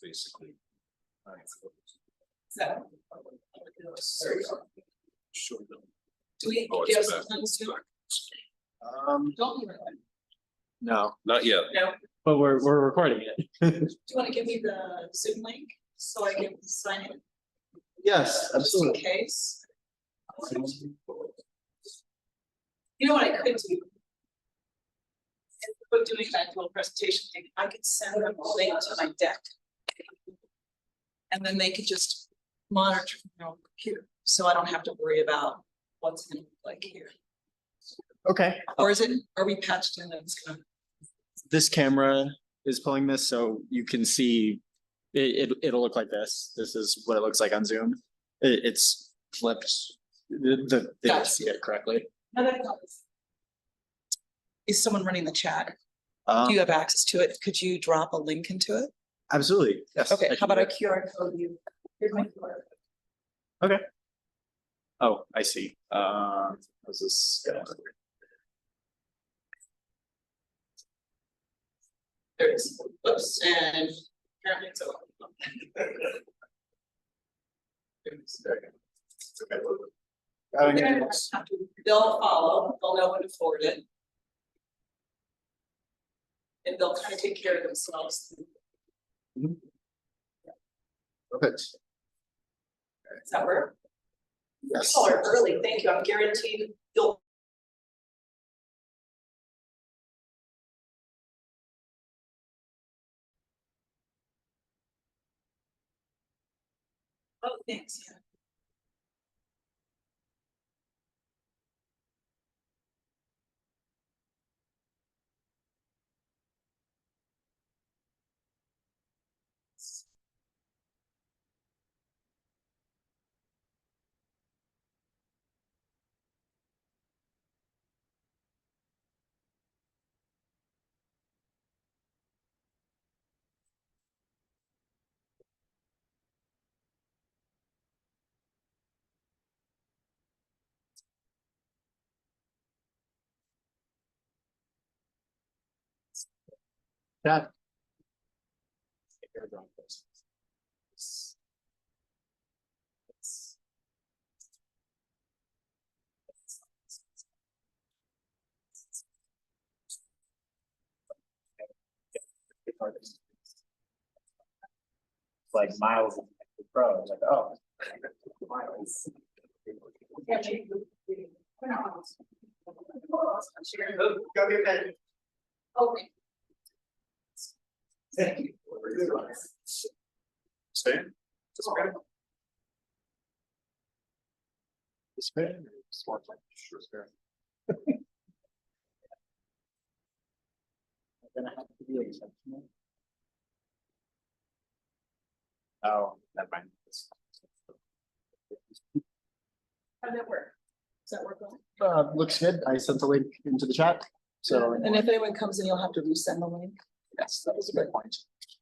Basically. Do we give us don't you No, Not yet. no? but we're recording it. Do you want to give me the Zoom link so I can sign it Yes, just in case? You know what I could do? Instead of doing that little presentation thing, I could send them a link to my deck. And then they could just monitor from their own computer, so I don't have to worry about what's gonna look like here. Okay. Or is it, are we patched in that it's gonna? This camera is pulling this, so you can see it'll look like this. This is what it looks like on Zoom. It's flipped. They don't see it correctly. No, that helps. Is someone running the chat? Do Um, you have access to it? Could you drop a link into it? absolutely. Yes. Okay, I how can about do a QR code you? Here's my QR. it. Oh, I see. How's this? There it is. Oops, and apparently it's over. They'll follow, they'll know when to forward it. And they'll kind of take care of themselves. Perfect. Does that work? Yes. Oh, early, thank you. I'm guaranteed you'll. Oh, thanks. Yeah. That. Like miles of the pro, like, oh. Miles. Go your bed. Okay. Thank you. Stay. Smart. Sure. I'm gonna have to be exceptional. Oh, never mind. How did that work? Does that work well? Looks good. I sent the link into the chat. So, And if anyone comes in, you'll have to resend the link. yes, that was a good point.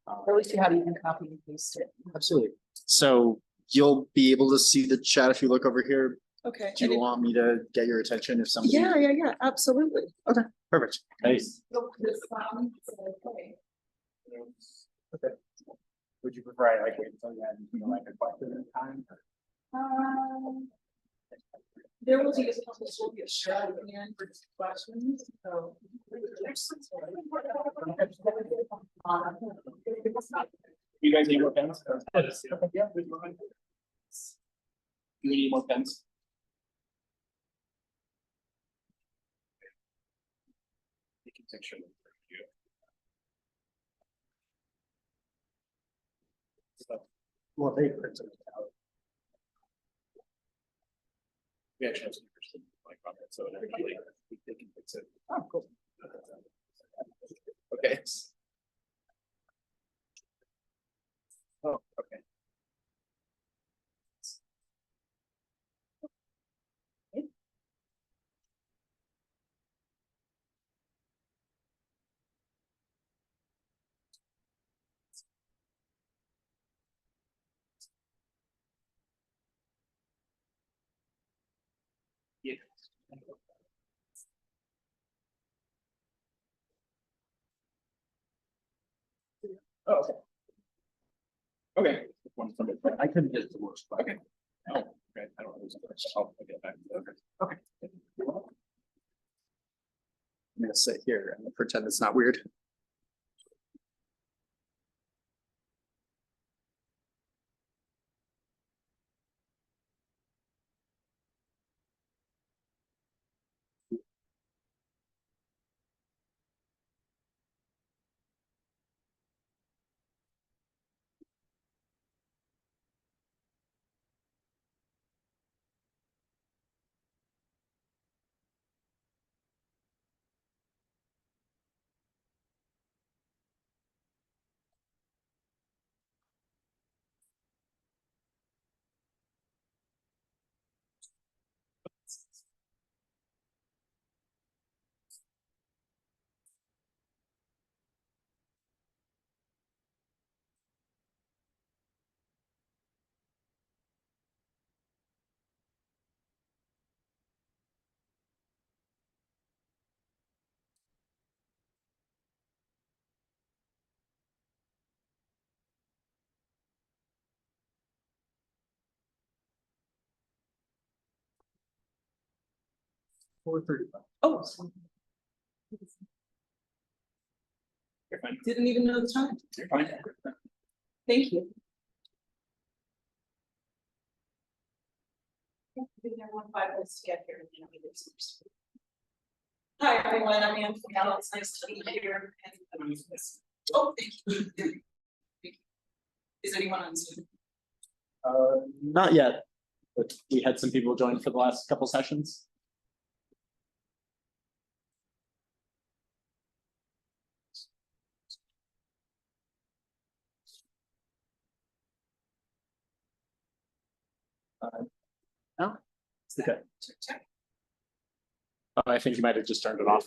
Or at least you have you can copy and paste it. Absolutely. So you'll be able to see the chat if you look over here. Okay. Do you want me to get your attention if somebody? Yeah, absolutely. Perfect. Nice. Okay. Would you prefer I like wait until you had, like a question at a time? There will be a share at the end for questions, so. You guys need more pens? Yeah. Do you need more pens? picture. Well, they printed it out. We actually have some person like on it, so eventually they can fix it. Oh, cool. Okay. Oh, okay. Yeah. Oh, okay. Okay. I couldn't get it to work. But okay. Oh, okay. I don't know. I'll get back to that. Okay. I'm gonna sit here and pretend it's not weird. Oh, You're fine. didn't even know the time. You're fine. Thank you. Everyone 5 minutes to get here. And then we do some stuff. Hi, everyone. I'm Anne Fennell. It's nice to be here. Oh, thank you. Is anyone on Zoom? Not yet, but we had some people join for the last couple sessions. No, okay. Check, check. I think you might have just turned it off.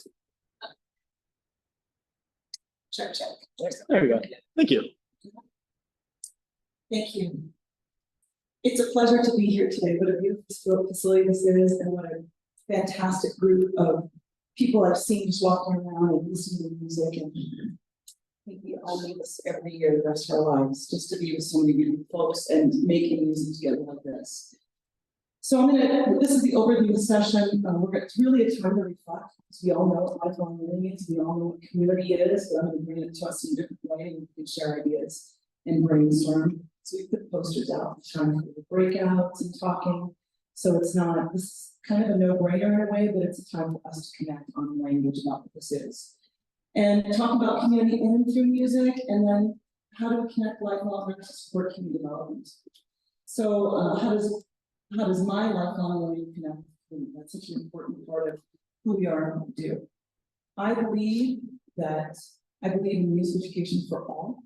Check, check. There we go. Thank you. Thank you. It's a pleasure to be here today. What a beautiful facility this is, and what a fantastic group of people I've seen just walking around and listening to music. And I think we all need this every year the rest of our lives, just to be with so many beautiful folks and making music together like this. So this is the overview session. It's really a time to reflect, because we all know what lifelong learning is. We all know what community is, but I'm going to bring it to us in a different way, and we can share ideas and brainstorm. So we put posters out, trying to do breakouts and talking. So it's not, this is kind of a no-brainer in a way, but it's a time for us to connect on language about what this is. And talk about community in and through music, and then how do we connect lifelong learning to support community development? So how does my lifelong learning connect with community? That's such an important part of who we are and what we do. I believe in music education for all.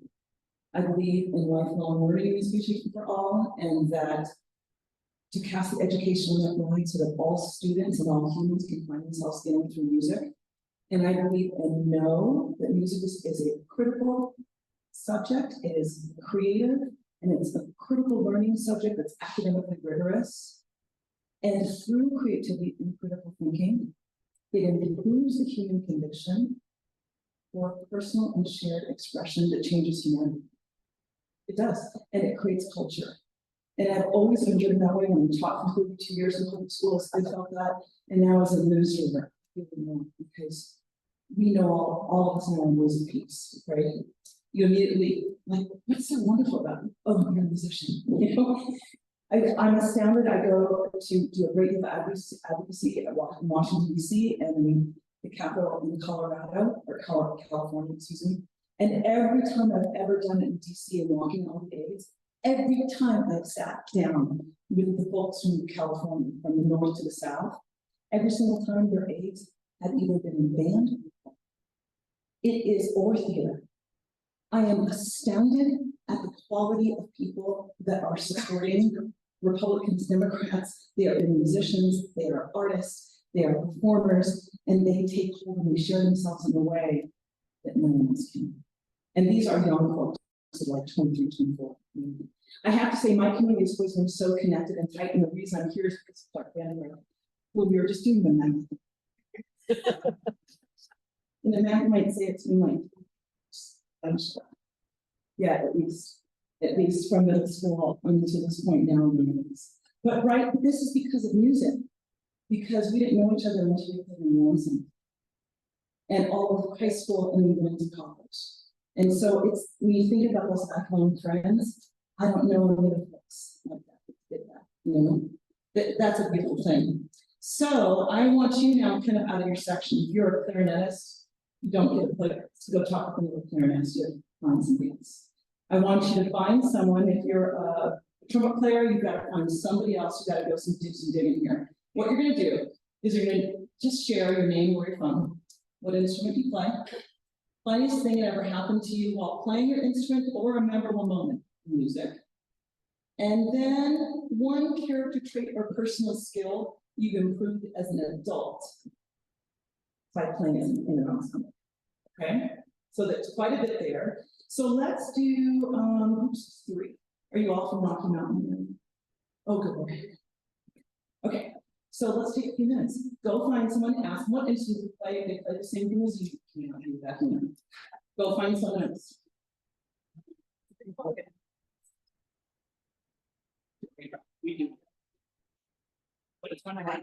I believe in lifelong learning and music education for all, and that to cast the educational net wide so that all students and all humans can find themselves in through music. And I believe and know that music is a critical subject. It is creative, and it's a critical learning subject that's academically rigorous. And through creativity and critical thinking, it improves the human condition for personal and shared expression that changes humanity. It does, and it creates culture. And I've always been driven that way. When I taught for 32 years in public schools, I felt that. And now as an administrator, even more, because we know all of us know words of peace, right? You immediately, like, what's so wonderful about it? Oh, you're a musician, you know? I'm astounded. I go to do a great deal of advocacy in Washington, D.C., and the capital in Colorado, or California, excuse me. And every time I've ever done it in DC and walking all the aids, every time I've sat down with the folks from California, from the north to the south, every single time their aids have either been in band, it is, or theater. I am astounded at the quality of people that are supporting Republicans, Democrats. They are musicians, they are artists, they are performers, and they take hold and they share themselves in a way that no one else can. And these are young folks, so like 23, 24. I have to say, my community has always been so connected and tight, and the reason I'm here is because Clark Vanderbilt, well, we were just doing the math. And the math might say it's been like, I'm sure. Yeah, at least from middle school until this point now. But right, this is because of music, because we didn't know each other until we were in Lansing. And all of high school and we went to college. And so it's, when you think about those lifelong friends, I don't know any other folks like that did that, you know? That's a beautiful thing. So I want you now kind of out of your section. If you're a clarinetist, you don't get a player. So go talk with another clarinetist, you find somebody else. I want you to find someone. If you're a trumpet player, you've got to find somebody else. You got to do some digging here. What you're going to do is you're going to just share your name, where you're from, what instrument you play. Funniest thing that ever happened to you while playing your instrument, or a memorable moment in music. And then one character trait or personal skill you've improved as an adult by playing in an ensemble. Okay, so that's quite a bit there. So let's do 3. Are you all from Rocky Mountain? Oh, good. Okay, so let's take a few minutes. Go find someone, ask them what instrument you play. If they play the same thing as you, can't do that. Go find someone else. Okay. We do. But it's when I have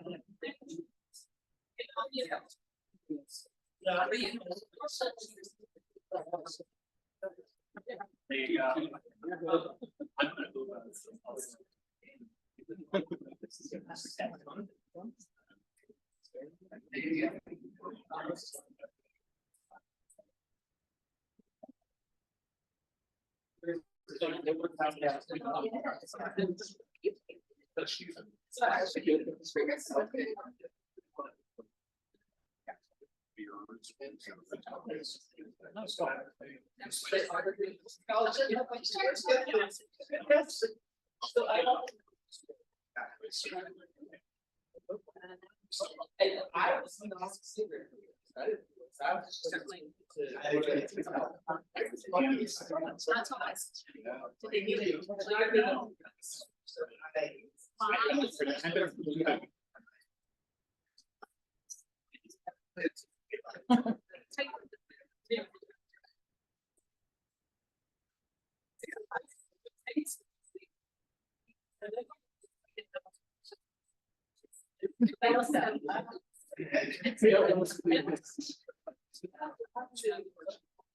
I was not secret.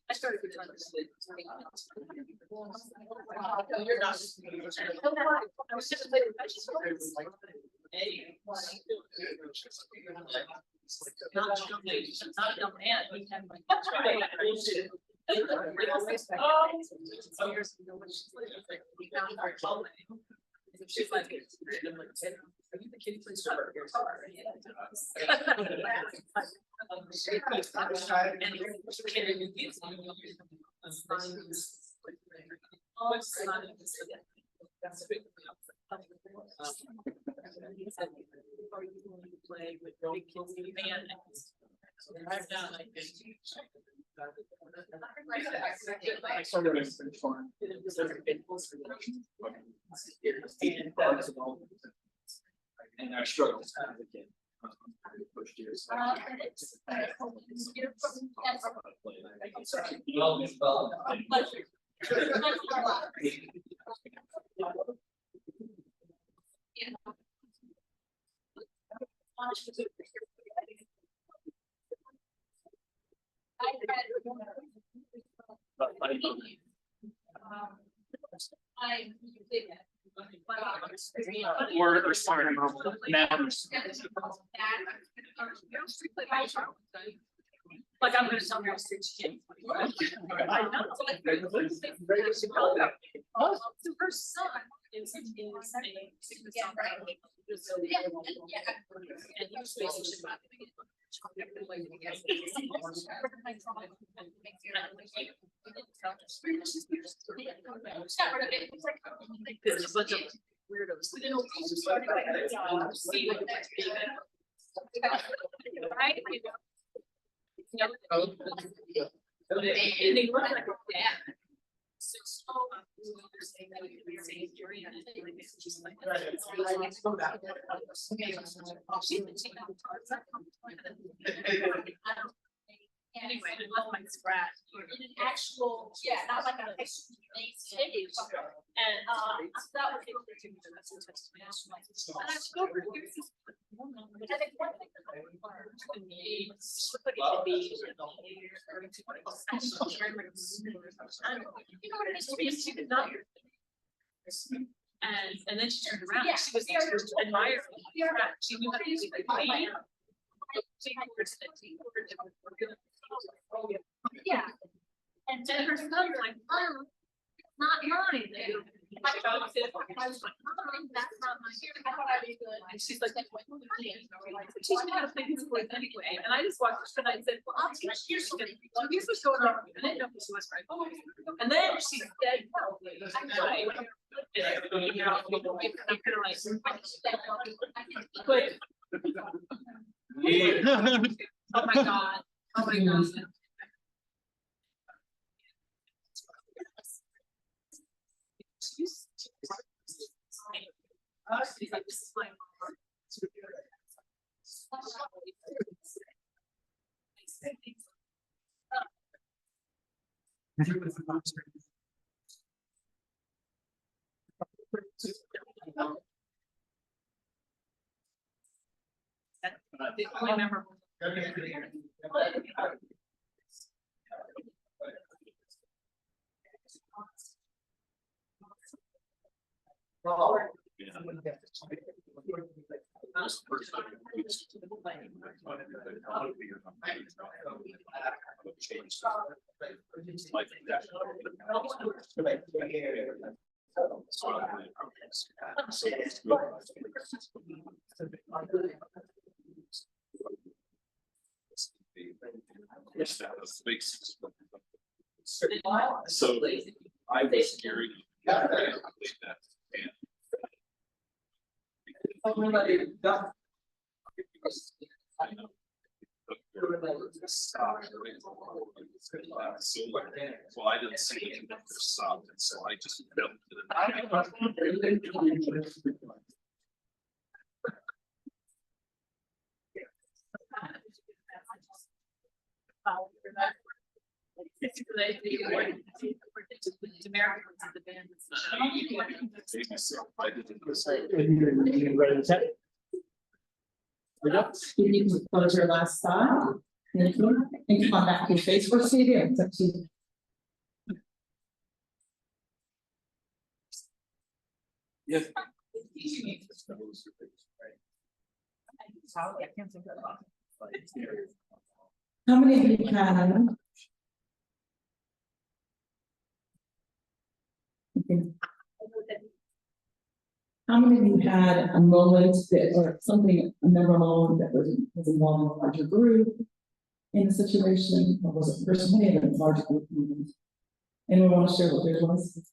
I started with you're not. I was just like, not a young man. She's like, are you the kid who plays guitar? Play with big kids in the band. I've done like this. I started with fun. And I struggled as a kid. Pushed years. Or sorry, now. Like I'm gonna tell her how to change. So her son is a and he was basically. There's a bunch of weirdos. Right? And they look like a dad. So anyway, I love my scratch. In an actual, yeah, not like a stage. And that was and I go over here. I think one thing that I learned in the you know what it is to be a student, not your. And then she turned around. Yeah, she was admiring. She knew how to use it. Yeah. And then her son's like, oh, not mine. I was like, Mom, that's not my hair. I thought I'd be good. And she's like, teach me how to play this voice anyway. And I just watched and I said, well, I'll teach you. Here's what's going on. I didn't know who she was, right? And then she said, right. You know, I'm kind of like, but oh my God. Oh my God. The only member. So I was scared. So I didn't see it sobbed, and so I just felt You can close your last thought. Thank you. And come on back to your face. We'll see you there. It's up to you. Yes. How many of you had? Okay. How many of you had a moment that, or something, a memorable that was involved in a larger group in a situation, or was it personally in a larger group moment? Anyone want to share what theirs was?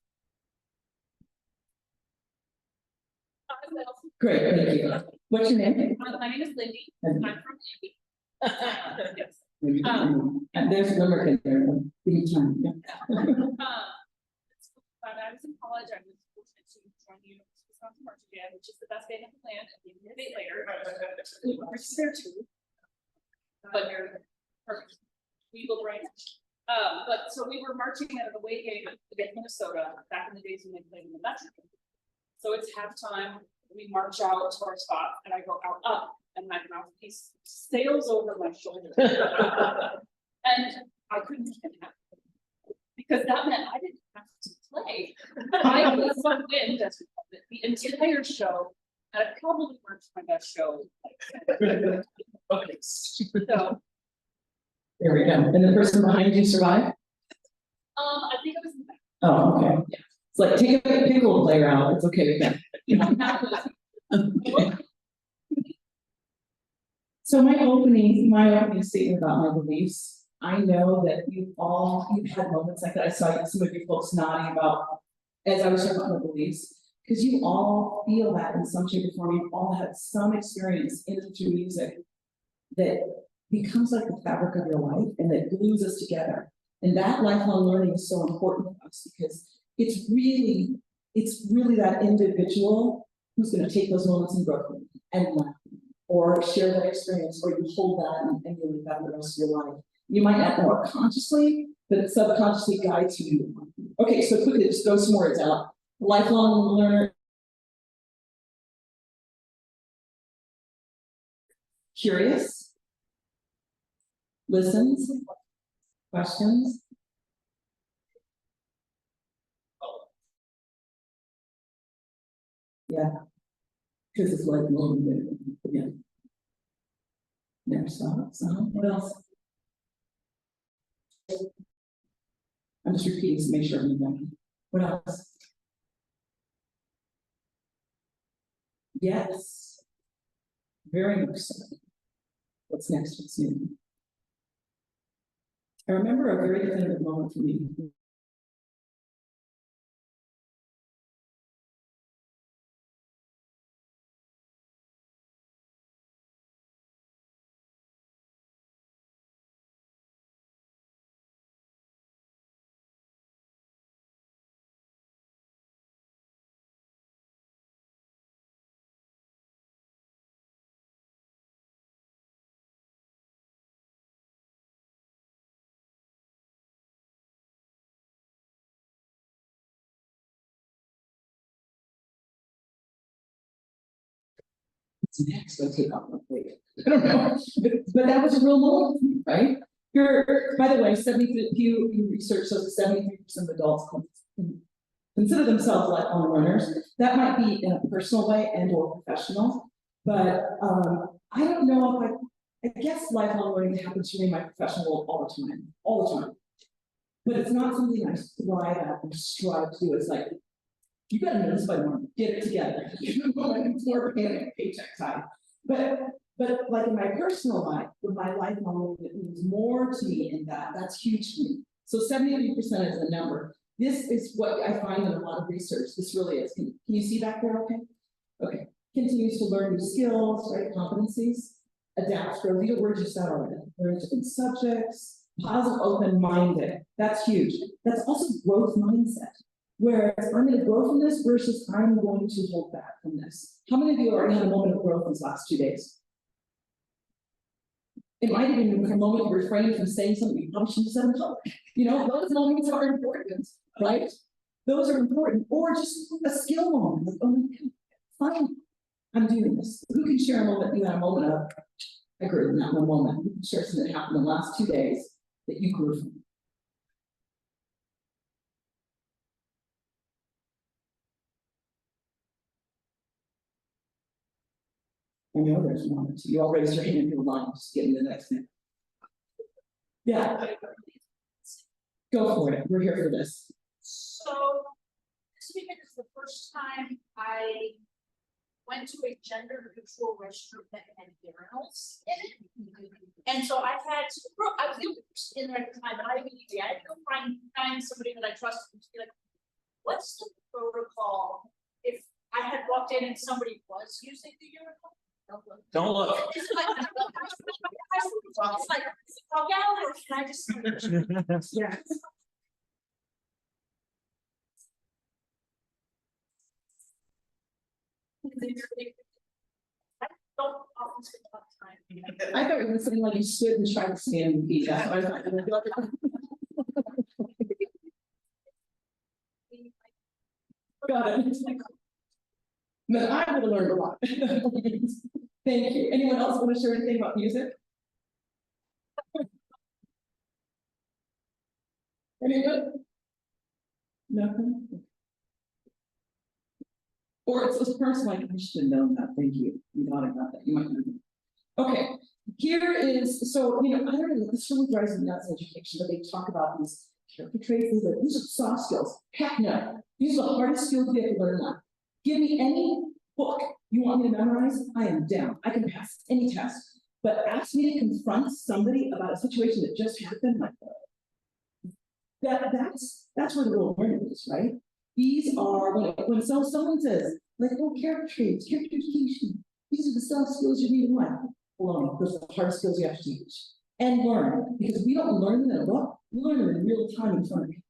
Great, thank you. What's your name? My name is Lindy. And I'm from Indy. Yes. and there's a number in there. Give me time. Yeah. When I was in college, I was fortunate to join the University of Wisconsin Marching Band, which is the best band in the land, and we did it later. We were there too. But you're perfect. We will right. But so we were marching at an away game against Minnesota back in the days when they played in the Mexican. So it's halftime. We march out to our spot, and I go out up, and my mouthpiece sails over my shoulder, and I couldn't get it because that meant I didn't have to play. I was on wind the entire show, and I probably weren't my best show. Okay. So, There we go. And the person behind you survived? I think it was. Oh, okay. It's like take a pickle and play around. It's okay with that. Okay. So my opening statement about my beliefs, I know that you've had moments like that. I saw some of you folks nodding about, as I was talking about my beliefs, because you all feel that in some shape or form. You all had some experience in and through music that becomes like the fabric of your life and that glues us together. And that lifelong learning is so important to us because it's really that individual who's going to take those moments and grow from them and laugh or share that experience, or you hold that and emulate that the rest of your life. You might not know it consciously, but it subconsciously guides you. Okay, so quickly, just throw some words out. Lifelong learner. Curious. Listens. Questions. Yeah. Because it's like long, yeah. Never stops. What else? I'm just repeating to make sure I'm done. What else? Yes. Very much so. What's next? What's new? I remember a very definitive moment for me. What's next? I'll take off my plate. I don't know, but that was a real moment for me, right? By the way, 73 Pew research shows that 73% of adults consider themselves lifelong learners. That might be in a personal way and or professional, but I don't know if I guess lifelong learning happens to me in my professional all the time. But it's not something I strive at or strive to do. It's like, you gotta know this by tomorrow, get it together. It's more panic, paycheck time. But like in my personal life, with my lifelong learning, it means more to me in that's huge to me. So 73% is the number. This is what I find in a lot of research. This really is. Can you see back there? Okay. Okay. Continues to learn new skills, right? Competencies, adapts, grow. These are words you said already. Learn different subjects, positive, open-minded. That's huge. That's also growth mindset. Whereas I'm going to grow from this versus I'm going to hold back from this. How many of you already had a moment of growth these last 2 days? It might have been a moment to refrain from saying something you probably shouldn't have said in public. You know, those moments are important, right? Those are important. Or just a skill moment. Like, oh my God, fine, I'm doing this. Who can share a moment you had a moment of? I grew in that one moment. Who can share something that happened in the last 2 days that you grew from? I know there's one. So you all raised your hand in your line, just getting the next thing. Yeah. Go for it. We're here for this. So this weekend is the first time I went to a gender neutral restroom that had urinals in it. And so I had to, I was in there at the time, and I immediately I had to go find somebody that I trusted to be like, what's the protocol if I had walked in and somebody was using the urinal? Don't look. It's like, oh yeah, or can I just? Yeah. I don't often spend a lot of time. I thought it was something like you stood and tried to stand and beat that. I thought you were got it. No, I would have learned a lot. Thank you. Anyone else want to share anything about music? Anyone? Nothing? Or it's this person like, I should have known that. Thank you. You thought about that. You might have. Okay. Here is, so, I don't know, this really drives me nuts in education, but they talk about these character traits, these are soft skills. Heck no, these are the hardest skills we have to learn on. Give me any book you want me to memorize, I am down. I can pass any test. But ask me to confront somebody about a situation that just happened, like that's where the real learning is, right? These are when someone says, like, oh, character traits, character education, these are the soft skills you need in life. Well, those are the hard skills you have to teach and learn, because we don't learn them in a book, we learn them in real time in front of people.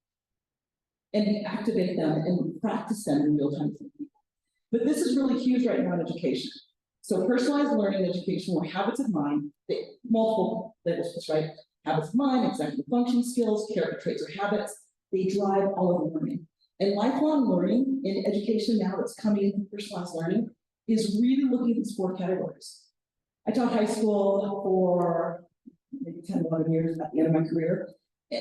And we activate them and we practice them in real time in front of people. But this is really huge right now in education. So personalized learning education, or habits of mind, multiple levels, right? Habits of mind, executive function skills, character traits or habits, they drive all of the learning. And lifelong learning in education now that's coming into personalized learning is really looking at these 4 categories. I taught high school for maybe 10, 11 years at the end of my career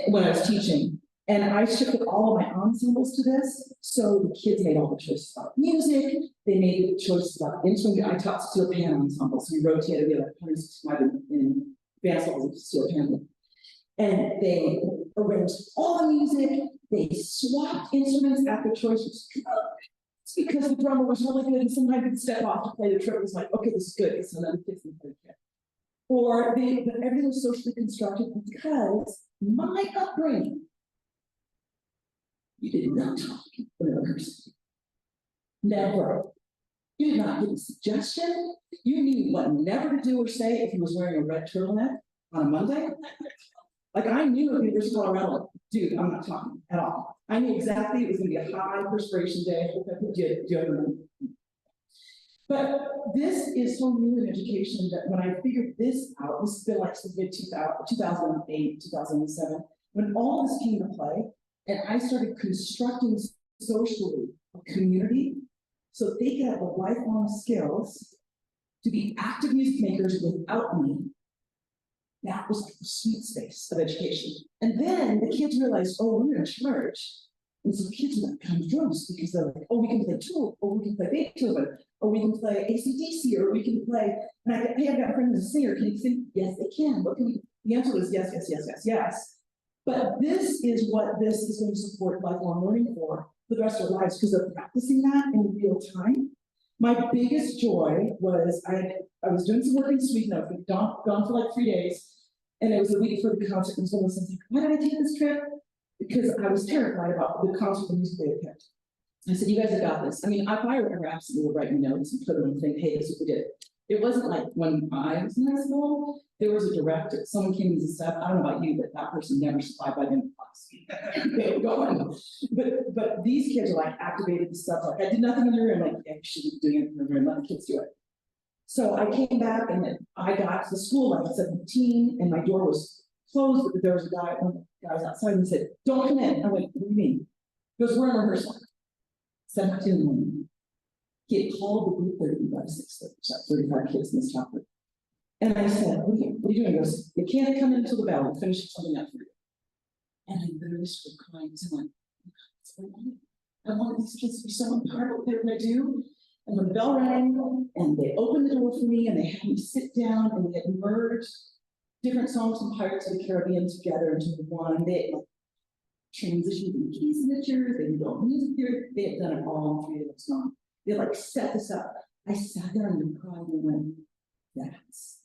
when I was teaching. And I shifted all of my ensembles to this. So the kids made all the choices about music. They made the choices about instrument. I taught steel pan ensembles. So we rotated, we had 165 in advanced levels of steel pan. And they arranged all the music. They swapped instruments at their choice. It's because the drummer was really good and sometimes he'd step off to play the trick. It was like, okay, this is good. It's another 15 for the kid. Or everything was socially constructed because my upbringing, you did not talk to another person. Never. You did not give a suggestion. You knew what never to do or say if he was wearing a red turtleneck on a Monday. Like I knew at University of Colorado, dude, I'm not talking at all. I knew exactly it was going to be a high perspiration day. But this is so new in education that when I figured this out, this has been like since mid 2008, 2007, when all this came to play, and I started constructing socially a community so they could have the lifelong skills to be active music makers without me. That was like the sweet space of education. And then the kids realized, oh, we're in church. And so kids would come drums because they're like, oh, we can play Tool, or we can play Beethoven, or we can play AC/DC, or we can play, and hey, I've got a friend who's a singer, can you sing? Yes, they can. What can we? The answer was yes, yes, yes, yes, yes. But this is what this is going to support lifelong learning for the rest of their lives, because they're practicing that in real time. My biggest joy was I was doing some work in Sweden. I was gone for like 3 days, and it was a week before the concert. And someone said, "Why did I take this trip?" Because I was terrified about the concert the music they had picked. I said, "You guys have got this." I mean, if I were ever absolutely would write me notes and put them and think, "Hey, this is what we did." It wasn't like when I was in high school, there was a director, someone came as a step. I don't know about you, but that person never survived by the end of class. They were going. But these kids are like activated and stuff. Like I did nothing in the room, like yeah, you should be doing it in the room, let the kids do it. So I came back and I got to the school like 17, and my door was closed, but there was a guy, one of the guys outside, and he said, "Don't come in." I went, "What do you mean?" He goes, "We're in rehearsal." 17 in the morning. He had called the group 35, 35 kids in this chapter. And I said, what are you doing? He goes, "You can't come in until the bell. We'll finish something up for you." And I literally started crying because I'm like, what's going on? I wanted these kids to be so empowered what they were going to do. And when the bell rang, and they opened the door for me, and they had me sit down, and we had merged different songs from Pirates of the Caribbean together into one. They like transitioned in key signatures, they did all music theory, they had done it all in 3 of those songs. They like set this up. I sat there and cried and went, that's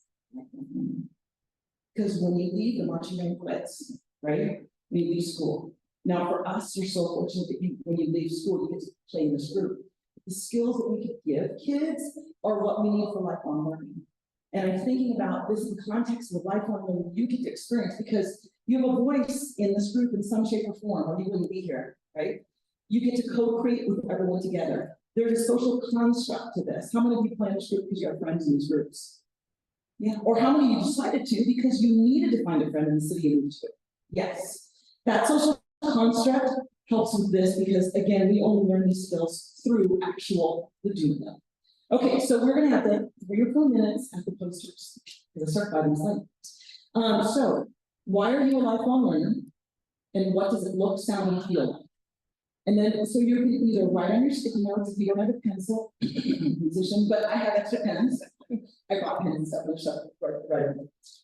because when you leave, the marching band quits, right? When you leave school. Now for us, you're so fortunate that when you leave school, you get to play in this group. The skills that we could give kids are what we need for lifelong learning. And I'm thinking about this in the context of lifelong learning you get to experience, because you have a voice in this group in some shape or form, or you wouldn't be here, right? You get to co-create with everyone together. There's a social construct to this. How many of you play in this group because you have friends in these groups? Yeah, or how many of you decided to because you needed to find a friend in the city you moved to? Yes, that social construct helps with this because, again, we only learn these skills through the doing them. Okay, so we're going to have the 3 or 4 minutes at the posters because I start 5 minutes late. So, why are you a lifelong learner? And what does it look, sound, and feel like? And then, so you can either write on your sticky notes if you don't have a pencil, musician, but I have extra pens. I got pens and stuff, and stuff, right.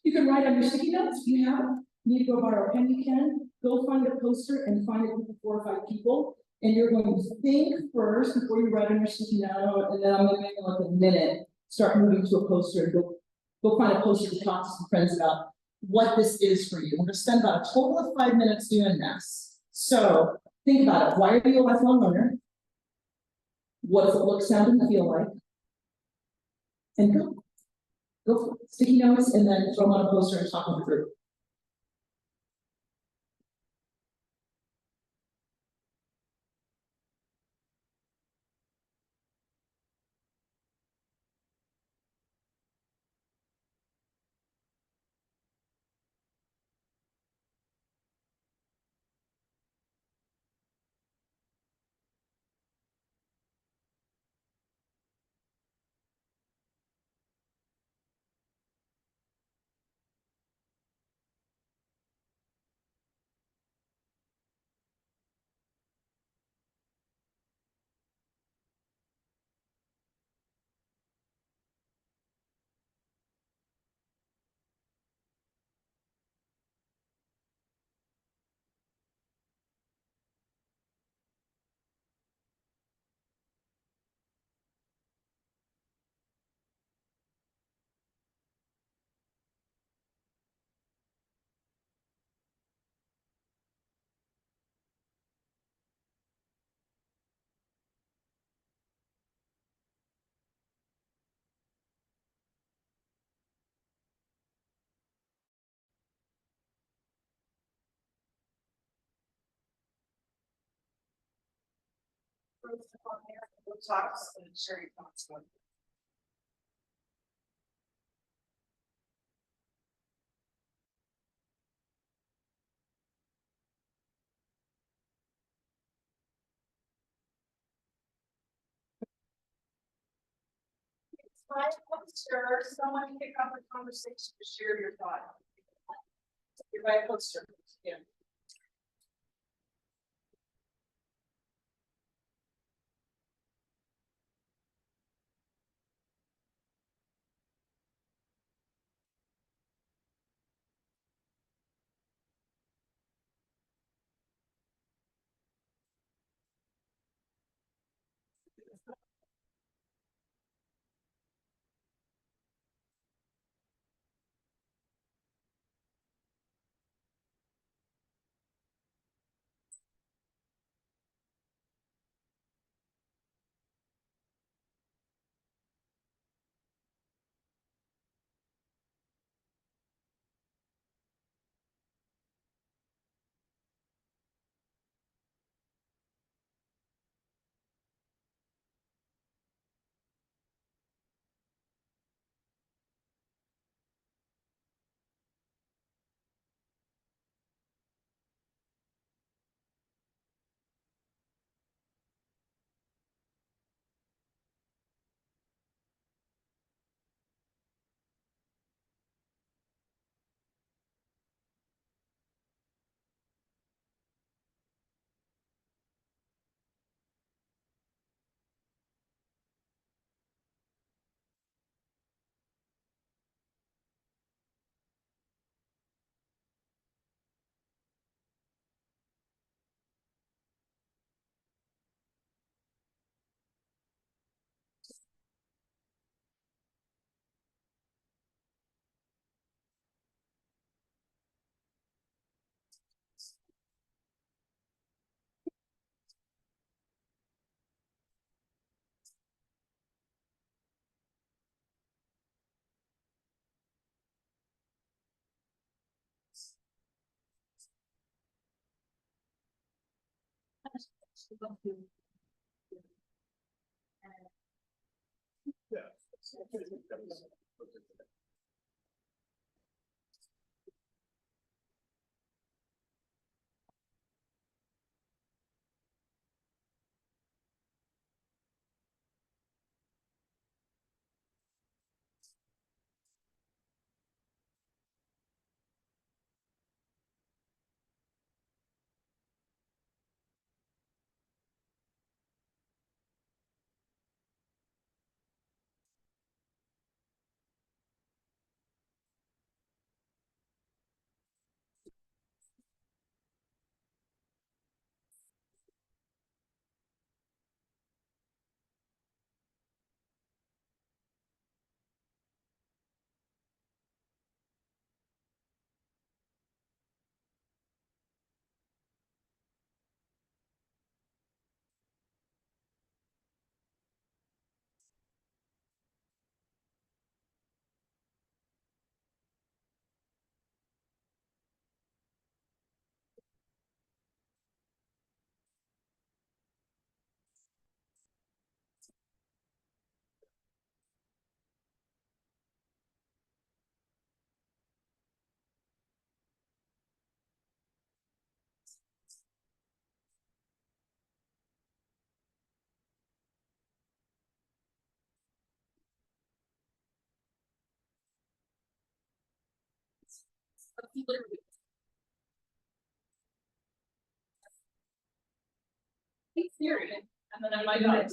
You can write on your sticky notes, if you have, need to go borrow a pen, you can, go find a poster and find a group of 4 or 5 people. And you're going to think first before you write on your sticky note, and then I'm gonna make like a minute, start moving to a poster and go find a poster to talk to some friends about what this is for you. We're gonna spend about a total of 5 minutes doing this. So think about it. Why are you a lifelong learner? What does it look, sound, and feel like? And go for it. Sticky notes and then throw them on a poster and talk with the group. Talks and share your thoughts. My poster, someone pick up a conversation to share your thought. Your right poster, yeah. Theory, and then I might not.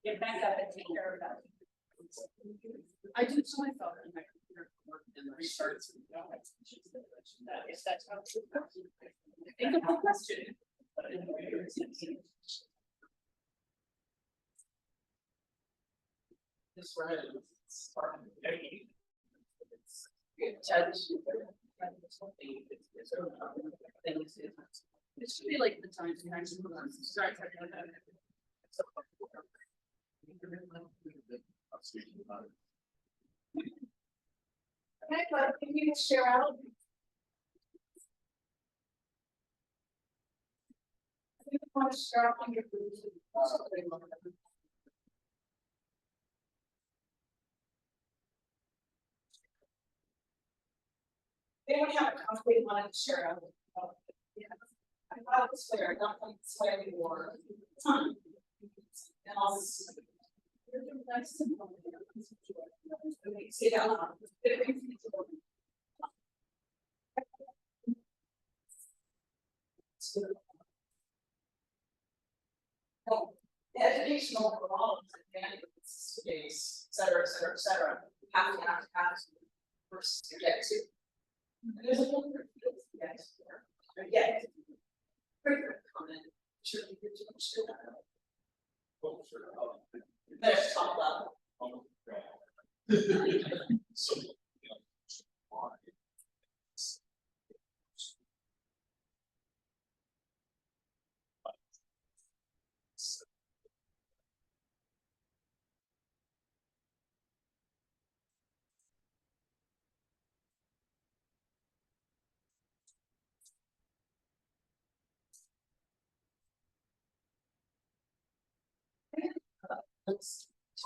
Get back up and take care of that. I do so myself in my computer work and restart. If that's how. Think of the question. This right. It should be like the times when I start. Okay, but if you can share out. I want to share out on your anyone have a conflict wanted to share out? Yeah. I thought it was fair, not like swear anymore. And I'll say that loud. The educational overall space, et cetera, et cetera, et cetera, have to first to get to. And there's a whole different field to get to. Again, quick comment. Sure, you get too much to that. Let's talk about. So.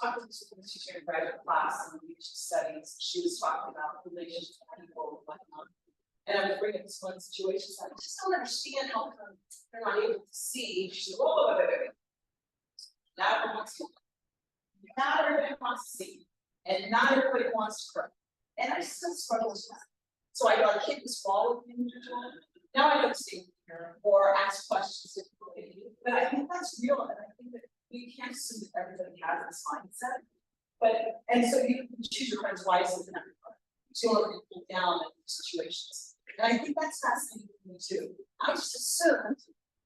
Talking to the teacher in graduate class in leadership studies, she was talking about relationships with people and whatnot. And I was bringing this one situation, so I just don't understand how come they're not able to see. She's like, oh, wait. Not everyone wants to. Not everybody wants to see, and not everybody wants to cry. And I still struggle with that. So I like hit this wall with the individual. Now I don't see her or ask questions differently. But I think that's real, and I think that we can't assume that everybody has this mindset. But and so you can choose your friends wisely in that regard. You don't want to pull down in situations. And I think that's fascinating for me too. I just assumed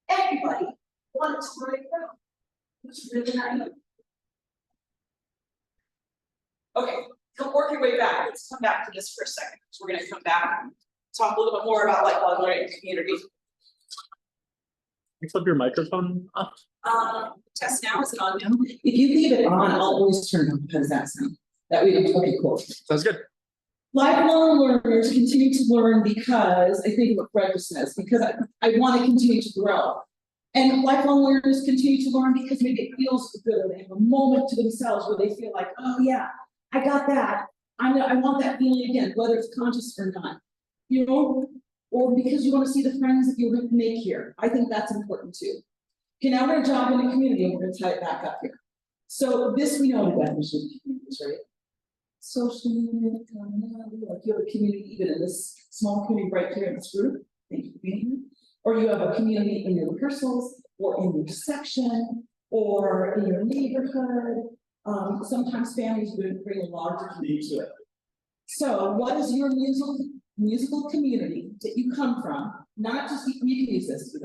everybody wanted to write it down. It's really naive. Okay, come work your way back. Let's come back to this for a second. So we're going to come back and talk a little bit more about lifelong learning community. You flip your microphone up. Test now, is it on now? If you leave it on, I'll always turn it on. How does that sound? That way, okay, cool. Sounds good. Lifelong learners continue to learn because I think what Fred just says, because I want to continue to grow. And lifelong learners continue to learn because maybe it feels good, or they have a moment to themselves where they feel like, oh yeah, I got that. I want that feeling again, whether it's conscious or not. You know, or because you want to see the friends that you're going to make here. I think that's important too. Okay, now we're going to jump into community, and we're going to tie it back up here. So this we know the definition of community is, right? Social unit, like you have a community even in this small community right here in this group. Thank you for being here. Or you have a community in your rehearsals, or in your section, or in your neighborhood. Sometimes families would bring a larger community to it. So what is your musical community that you come from? Not just, you can use this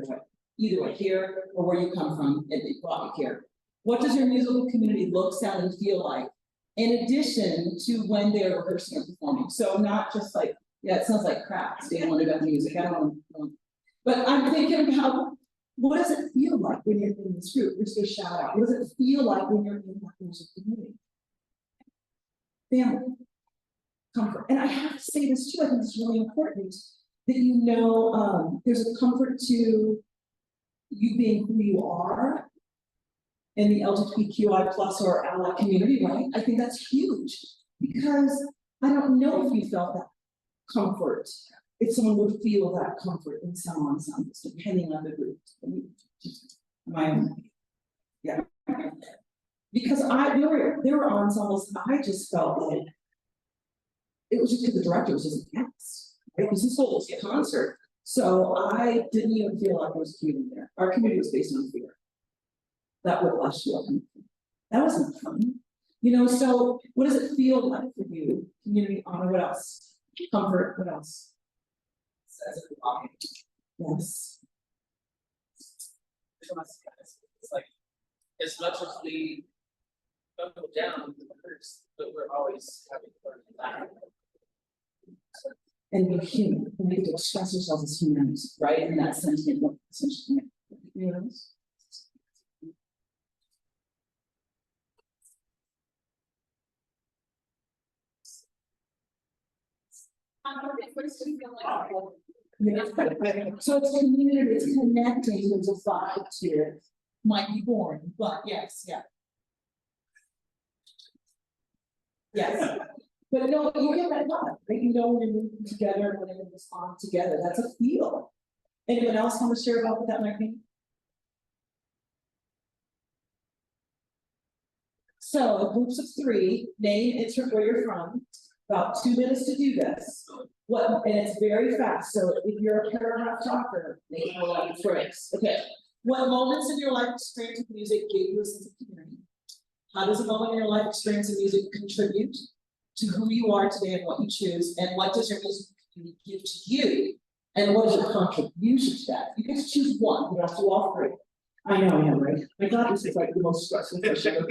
either way here, or where you come from, and they brought you here. What does your musical community look, sound, and feel like? In addition to when they're rehearsing or performing. So not just like, yeah, it sounds like crap, they want to go music. I don't know. But I'm thinking about What does it feel like when you're in this group? Which they shout out. What does it feel like when you're in that music community? Family, comfort. And I have to say this too, I think it's really important that you know there's a comfort to you being who you are in the LGBTQI plus or ally community, right? I think that's huge because I don't know if you felt that comfort, if someone would feel that comfort in some ensembles, depending on the group. Yeah. Because there were ensembles, I just felt like it was just because the director was just an ass. It was this whole concert. So I didn't even feel like there was a community there. Our community was based on fear. That would last you. That wasn't fun. You know, so what does it feel like for you? Community honor, what else? Comfort, what else? Yes. It's like, as much as we buckle down, but we're always having fun. And be human, and we get to express ourselves as humans, right? And that sentiment, essentially, you know? So it's community, it's connecting, there's a vibe to it. Might be boring, but yes, yeah. Yes. But no, you get that vibe, right? You know when you're moving together and when you're respond together, that's a feel. Anyone else want to share about what that might be? So groups of 3, name, insert where you're from, about 2 minutes to do this. And it's very fast, so if you're a paragraph talker, make it more like a phrase. Okay. What moments in your life experience with music gave you a sense of community? How does a moment in your life experience of music contribute to who you are today and what you choose? And what does your music community give to you? And what is your contribution to that? You get to choose one, you have to do all 3. I know, right? My God, this is like the most stressful question.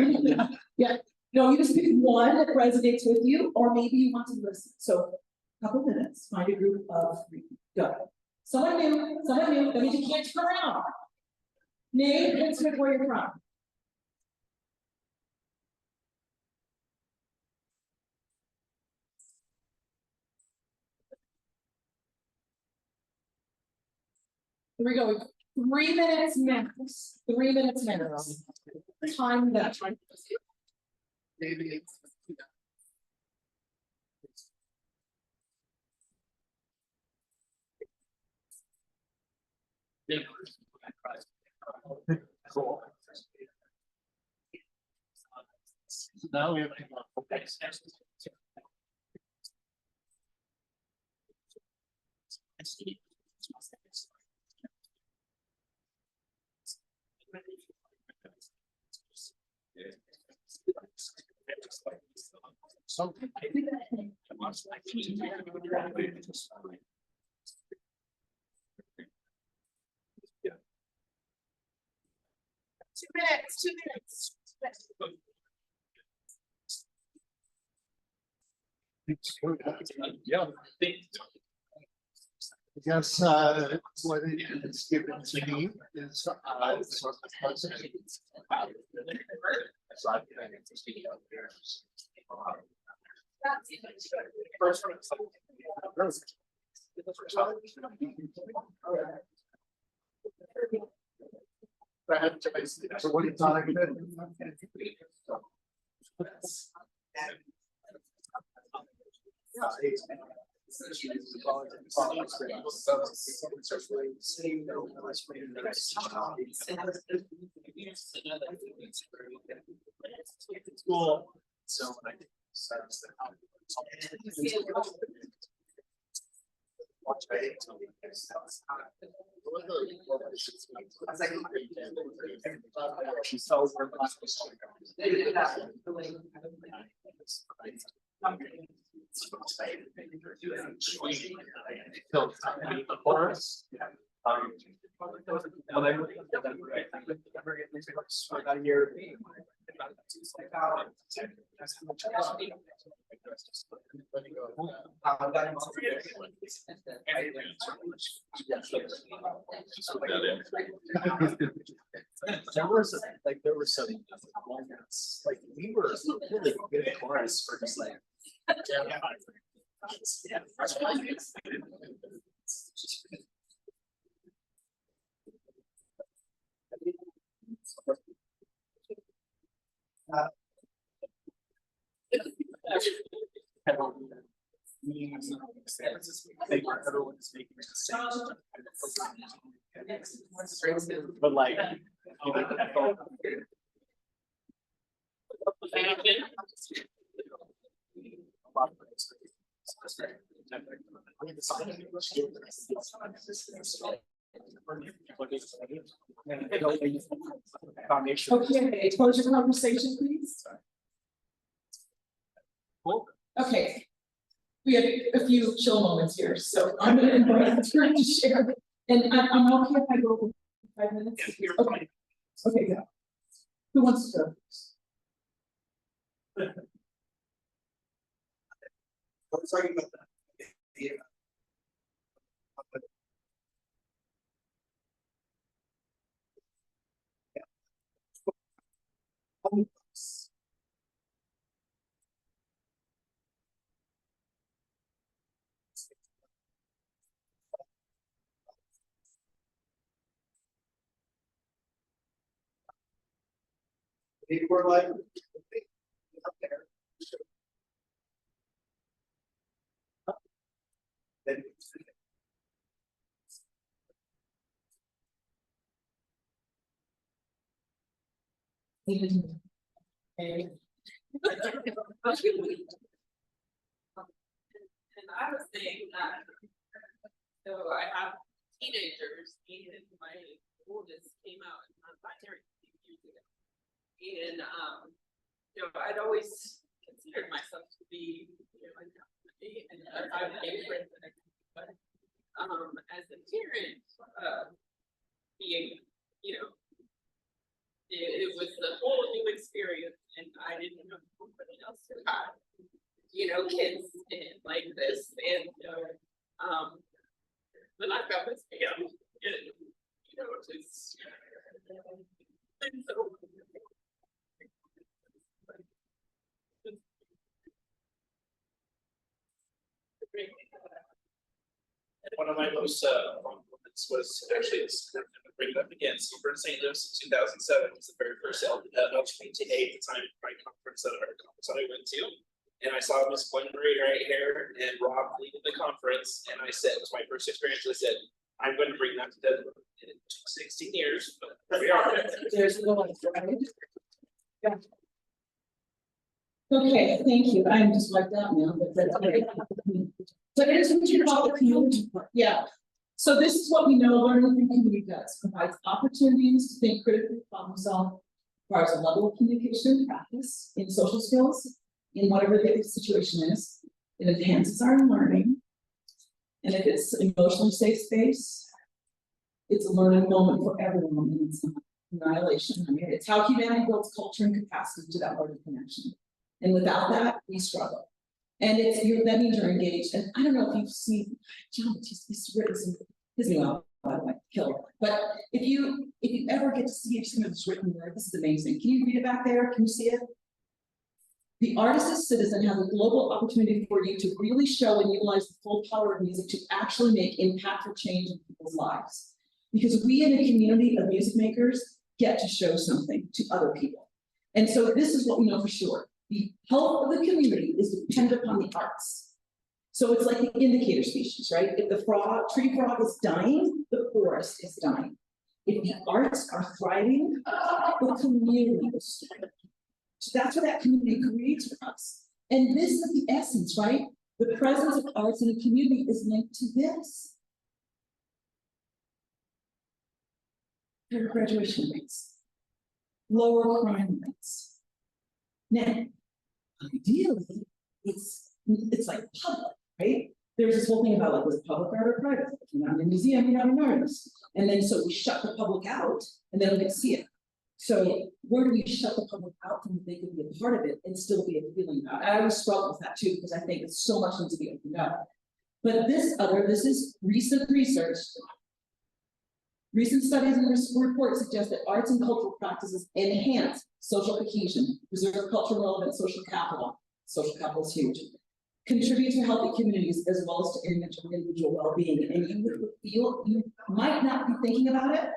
Yeah. No, you just pick one that resonates with you, or maybe you want to listen. So, a couple minutes, find a group of 3. Go. Someone new, that means you can't turn around. Name and insert where you're from. Here we go. 3 minutes max. 3 minutes max. Time that. Maybe. Cool. Now we have. Something. I think yeah. 2 minutes, 2 minutes. Yeah. I guess what is given to me is sort of First one is so what you thought I could Cool. So when I did she sells her There were some moments, like we were really good chorus for just like. Everyone's making the same. But like. Okay, close your conversation, please. Okay. We have a few chill moments here, so I'm gonna invite the turn to share. And I'm okay if I go over 5 minutes. Okay. Okay, go. Who wants to go? I was talking about that. Yeah. They were like, up there. Then And I was saying that, so I have teenagers, and my oldest came out in my parents a few years ago. And, I'd always considered myself to be, and I'm a friend, but, as a parent, being, it was a whole new experience, and I didn't know anybody else who had, kids and like this, and then I got this family, and just and so. One of my most moments was actually bring it up again. So we're in St. Louis in 2007 was the very first LGBT at the time conference that I went to. And I saw Miss Gwen Marie right here and Rob leading the conference. And I said, it was my first experience. I said, I'm going to bring that to Denver. And it took 16 years, but here we are. There's a little. Yeah. Okay, thank you. I'm just wiped out now, but that's great. So here's what you call the community part. Yeah. So this is what we know learning from community does. Provides opportunities to think critically, problem solve, requires a level of communication and practice in social skills, in whatever the situation is. It enhances our learning. And if it's an emotionally safe space, it's a learning moment for everyone, and it's not annihilation. I mean, it's how humanity builds culture and capacity to that learning connection. And without that, we struggle. And that means you're engaged. And I don't know if you've seen John, he's written some his new album, by the way, killer. But if you ever get to see some of his written work, this is amazing. Can you read it back there? Can you see it? The artist as citizen has a global opportunity for you to really show and utilize the full power of music to actually make impactful change in people's lives. Because we in a community of music makers get to show something to other people. And so this is what we know for sure. The health of the community is dependent upon the arts. So it's like the indicator species, right? If the tree frog is dying, the forest is dying. If the arts are thriving, the community is thriving. So that's what that community creates for us. And this is the essence, right? The presence of arts in a community is linked to this. Higher graduation rates, lower crime rates. Now, ideally, it's like public, right? There's this whole thing about like, was it public art or private? If you're not in a museum, you're not an artist. And then so we shut the public out, and they don't get to see it. So where do we shut the public out from they can be a part of it and still be a feeling about it? I always struggle with that too, because I think it's so much needs to be opened up. But this is recent research. Recent studies and reports suggest that arts and cultural practices enhance social cohesion, preserve cultural relevant social capital is huge, contribute to healthy communities as well as to individual well-being. And you might not be thinking about it,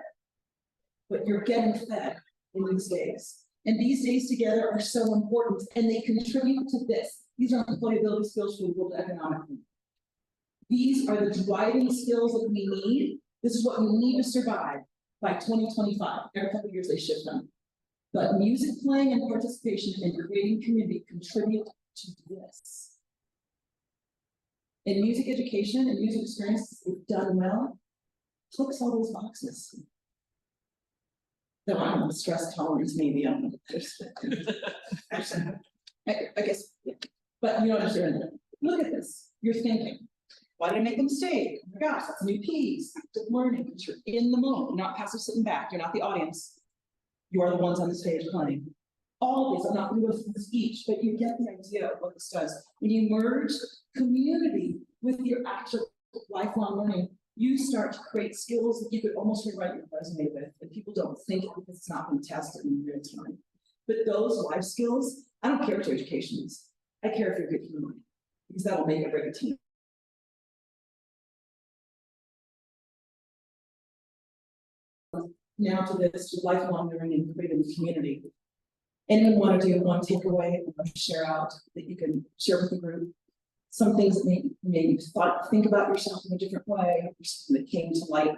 but you're getting fed in these days. And these days together are so important, and they contribute to this. These are employability skills for the world economically. These are the driving skills that we need. This is what we need to survive by 2025. Every couple of years they shift them. But music playing and participation in creating community contribute to this. In music education and music experience, if done well, clicks all those boxes. Though I don't know, stress tolerance maybe, I don't know. I guess, yeah. But you know what I'm saying? Look at this, you're thinking, why did I make a mistake? Oh my gosh, that's a new piece, active learning, because you're in the moment, you're not passive sitting back, you're not the audience. You are the ones on the stage playing. All these, I'm not going to go through this each, but you get the idea of what this does. When you merge community with your actual lifelong learning, you start to create skills that you could almost rewrite your resume with, and people don't think it because it's not been tested in real time. But those life skills, I don't care what your education is. I care if you're a good human being, because that'll make or break a team. Now to this, to lifelong learning and creating a community. Anyone want to do one takeaway or share out that you can share with the group? Some things that maybe you think about yourself in a different way, or something that came to light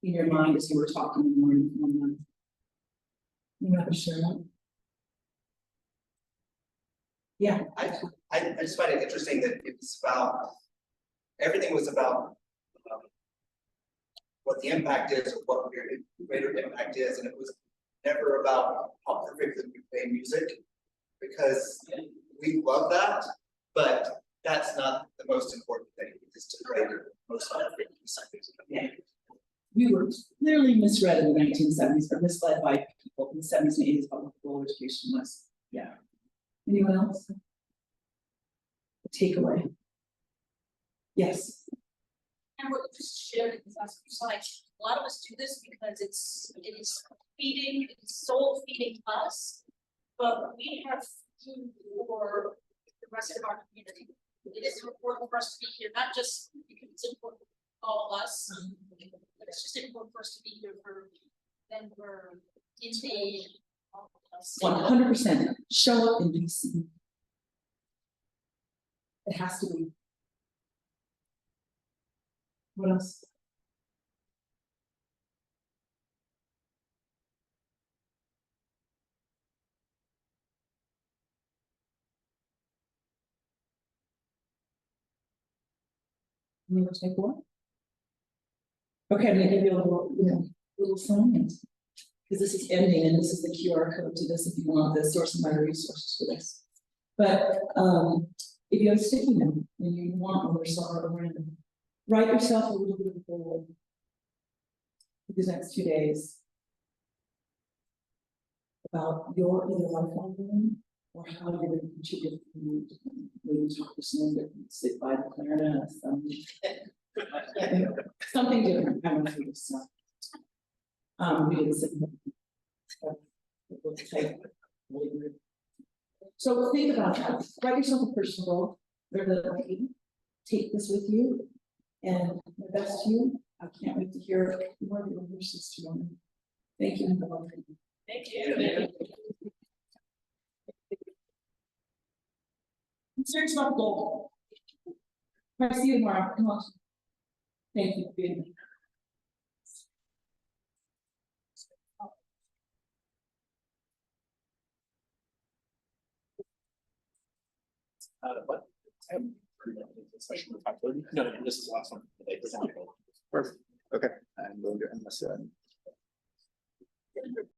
in your mind as you were talking in the morning. You want to share that? Yeah. I just find it interesting that it was about, everything was about what the impact is, or what your greater impact is, and it was never about how perfectly we play music, because we love that, but that's not the most important thing. It's to play the most perfect music. Yeah. We were clearly misread in the 1970s, or misled by people in the 70s and 80s about what role education was. Yeah. Anyone else? A takeaway? Yes. And what just shared because it's like a lot of us do this because it is feeding, it's soul feeding us, but we have food for the rest of our community. It is important for us to be here, not just because it's important for all of us, but it's just important for us to be here for them, for the all of us. 100% show up in DC. It has to be. What else? You want to take one? Okay, I'm gonna give you a little sign. Because this is ending and this is the QR code to this if you want the source of my resources for this. But if you have a sticky note and you want one or random, write yourself a little bit of a goal for these next 2 days about your either lifelong learning or how you're going to contribute to the community. Talk to someone that can sit by the clarinet, something different. I want to do this stuff. We didn't sit. So think about that. Write yourself a personal goal. Take this with you, and my best to you. I can't wait to hear more of your verses tomorrow. Thank you. Thank you. I'm serious about goal. I'll see you tomorrow. Come on. Thank you for being here. What? I have session at 5:30. No, this is the last one. Perfect. Okay. I'm going to end this.